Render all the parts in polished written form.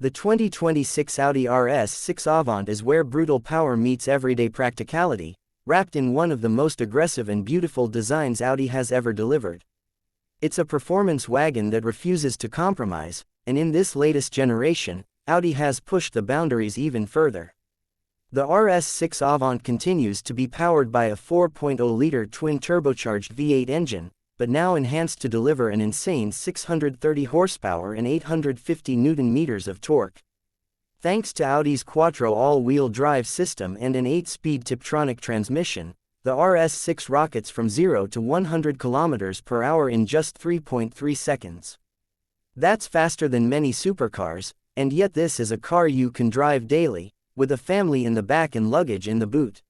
The 2026 Audi RS6 Avant is where brutal power meets everyday practicality, wrapped in one of the most aggressive and beautiful designs Audi has ever delivered. It's a performance wagon that refuses to compromise, and in this latest generation, Audi has pushed the boundaries even further. The RS6 Avant continues to be powered by a 4.0-liter twin-turbocharged V8 engine, but now enhanced to deliver an insane 630 horsepower and 850 Nm of torque. Thanks to Audi's Quattro all-wheel drive system and an 8-speed Tiptronic transmission, the RS6 rockets from 0 to 100 km/h in just 3.3 seconds. That's faster than many supercars, and yet this is a car you can drive daily, with a family in the back and luggage in the boot.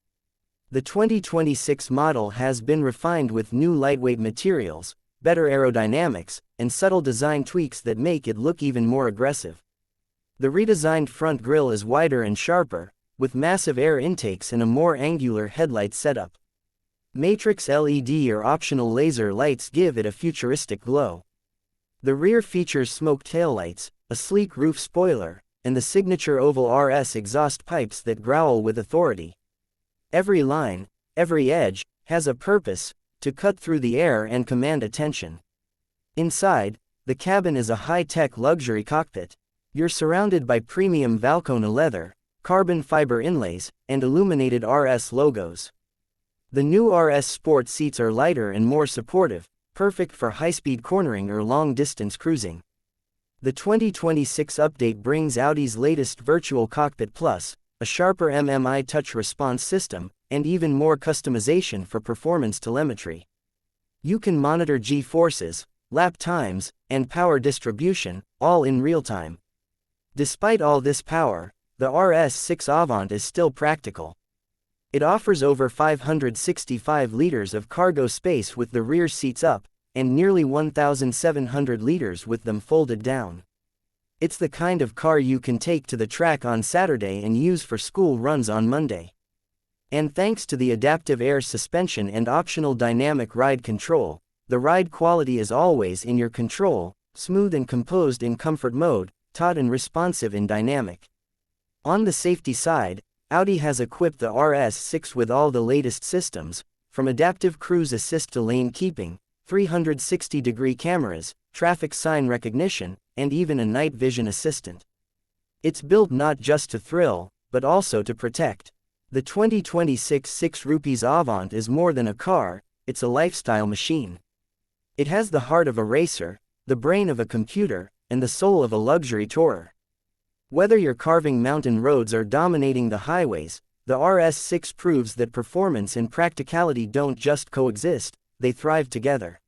The 2026 model has been refined with new lightweight materials, better aerodynamics, and subtle design tweaks that make it look even more aggressive. The redesigned front grille is wider and sharper, with massive air intakes and a more angular headlight setup. Matrix LED or optional laser lights give it a futuristic glow. The rear features smoked taillights, a sleek roof spoiler, and the signature oval RS exhaust pipes that growl with authority. Every line, every edge, has a purpose: to cut through the air and command attention. Inside, the cabin is a high-tech luxury cockpit. You're surrounded by premium Valcona leather, carbon fiber inlays, and illuminated RS logos. The new RS Sport seats are lighter and more supportive, perfect for high-speed cornering or long-distance cruising. The 2026 update brings Audi's latest Virtual Cockpit Plus, a sharper MMI touch response system, and even more customization for performance telemetry. You can monitor G-forces, lap times, and power distribution, all in real time. Despite all this power, the RS6 Avant is still practical. It offers over 565 liters of cargo space with the rear seats up, and nearly 1,700 liters with them folded down. It's the kind of car you can take to the track on Saturday and use for school runs on Monday. And thanks to the adaptive air suspension and optional dynamic ride control, the ride quality is always in your control, smooth and composed in comfort mode, taut and responsive in dynamic. On the safety side, Audi has equipped the RS6 with all the latest systems, from adaptive cruise assist to lane keeping, 360-degree cameras, traffic sign recognition, and even a night vision assistant. It's built not just to thrill, but also to protect. The 2026 6 rupees Avant is more than a car, it's a lifestyle machine. It has the heart of a racer, the brain of a computer, and the soul of a luxury tourer. Whether you're carving mountain roads or dominating the highways, the RS6 proves that performance and practicality don't just coexist, they thrive together.